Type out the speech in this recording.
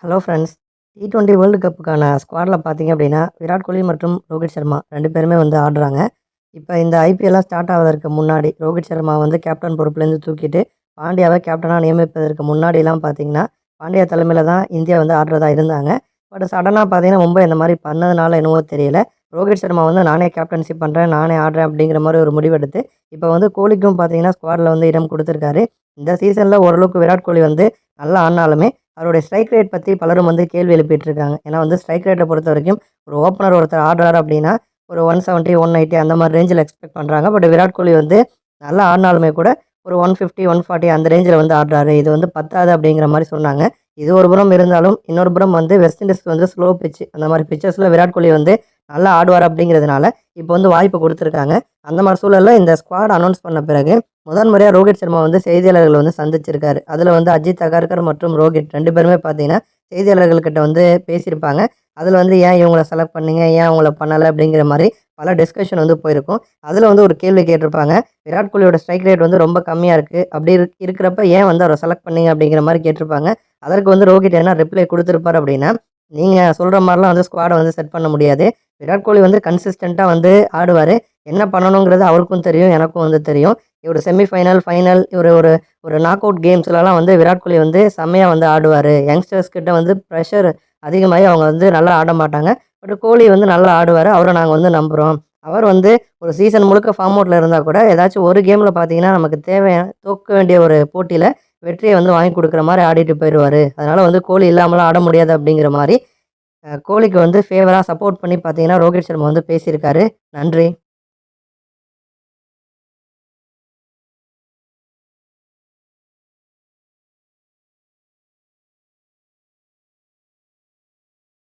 Hello friends. T20 world கப்புக்கான ஸ்குவாட்ல பார்த்தீங்க அப்படின்னா, விராட் கோலி மற்றும் ரோஹித் சர்மா 2 பேருமே வந்து ஆடுறாங்க. இப்ப இந்த ஐபிஎல்லாம் ஸ்டார்ட் ஆவதற்கு முன்னாடி, ரோஹித் சர்மா வந்து கேப்டன் பொறுப்புலேருந்து தூக்கிட்டு, பாண்டியாவ கேப்டனா நியமிப்பதற்கு முன்னாடிலாம் பார்த்தீங்கன்னா, பாண்டியா தலைமையில தான் இந்தியா வந்து ஆடுறதா இருந்தாங்க. பட் சடனா பார்த்தீங்கன்னா, மும்பை இந்த மாரி பண்ணதுனால என்னவோ தெரியல, ரோஹித் சர்மா வந்து நானே கேப்டன்ஷிப் பண்றேன், நானே ஆடுறேன் அப்படிங்கிற மாரி ஒரு முடிவெடுத்து, இப்ப வந்து கோலிக்கும் பார்த்தீங்கன்னா, ஸ்குவாட்ல வந்து இடம் குடுத்துருக்காரு. இந்த சீசன்ல ஓரளவுக்கு விராட் கோலி வந்து நல்லா ஆடுனாலுமே, அவருடைய ஸ்ட்ரைக் ரேட் பத்தி பலரும் வந்து கேள்வி எழுப்பிட்டு இருக்காங்க. ஏன்னா வந்து ஸ்ட்ரைக் ரேட்ட பொறுத்தவரைக்கும், ஒரு ஓப்பனர் ஒருத்தர் ஆடுறாரு அப்படின்னா, ஒரு 170, 180 அந்த மாரி ரேஞ்சில எக்ஸ்பெக்ட் பண்றாங்க. பட் விராட் கோலி வந்து நல்லா ஆடுனாலுமே கூட, ஒரு 150, 140 அந்த ரேஞ்சில வந்து ஆடுறாரு. இது வந்து பத்தாது அப்படிங்கிற மாரி சொன்னாங்க. இது ஒரு புறம் இருந்தாலும், இன்னொரு புறம் வந்து வெஸ்ட் இண்டீஸ் வந்து ஸ்லோ பிட்ச் அந்த மாரி பிட்சஸ்ல விராட் கோலி வந்து நல்லா ஆடுவார் அப்படிங்கிறதுனால, இப்போ வந்து வாய்ப்பு குடுத்துருக்காங்க. அந்த மாரி சூழல்ல இந்த ஸ்குவாட் அனௌன்ஸ் பண்ண பிறகு, முதன் முறையா ரோஹித் சர்மா வந்து செய்தியாளர்கள வந்து சந்திச்சிருக்காரு. அதுல வந்து அஜித் அகர்கர் மற்றும் ரோஹித் 2 பேருமே பார்த்தீங்கன்னா, செய்தியாளர்கள் கிட்ட வந்து பேசியிருப்பாங்க. அதுல வந்து ஏன் இவங்கள செலக்ட் பண்ணீங்க? ஏன் அவங்கள பண்ணல? அப்படிங்கிற மாரி பல டிஸ்கஷன் வந்து போயிருக்கும். அதுல வந்து ஒரு கேள்வி கேட்டிருப்பாங்க. விராட் கோலியோட ஸ்ட்ரைக் ரேட் வந்து ரொம்ப கம்மியா இருக்கு. அப்படி இருக்கிறப்ப ஏன் வந்து அவர செலக்ட் பண்ணீங்க? அப்படிங்கிற மாரி கேட்டிருப்பாங்க. அதற்கு வந்து ரோஹித் என்ன ரிப்ளை குடுத்திருப்பாரு அப்படின்னா, நீங்க சொல்ற மாரிலாம் வந்து ஸ்குவாட வந்து செட் பண்ண முடியாது. விராட் கோலி வந்து கன்சிஸ்டன்ட்டா வந்து ஆடுவாரு. என்ன பண்ணணுங்கிறது அவருக்கும் தெரியும், எனக்கும் வந்து தெரியும். ஒரு செமி ஃபைனல், ஃபைனல் ஒரு ஒரு ஒரு நாக் அவுட் கேம்ஸ்லலாம் வந்து விராட் கோலி வந்து செம்மையா வந்து ஆடுவாரு. யங்ஸ்டர்ஸ் கிட்ட வந்து பிரஷர் அதிகமாகி அவங்க வந்து நல்லா ஆட மாட்டாங்க. பட் கோலி வந்து நல்லா ஆடுவாரு. அவர நாங்க வந்து நம்புறோம். அவர் வந்து ஒரு சீசன் முழுக்க ஃபார்ம் அவுட்ல இருந்தா கூட, ஏதாச்சும் ஒரு கேம்ல பார்த்தீங்கன்னா, நமக்கு தேவையான தோற்க வேண்டிய ஒரு போட்டியில வெற்றிய வந்து வாங்கி குடுக்குற மாரி ஆடிட்டு போயிருவாரு. அதனால வந்து கோலி இல்லாமலாம் ஆட முடியாது அப்படிங்கிற மாரி, கோலிக்கு வந்து ஃபேவரா சப்போர்ட் பண்ணி பார்த்தீங்கன்னா, ரோஹித் சர்மா வந்து பேசியிருக்காரு. நன்றி.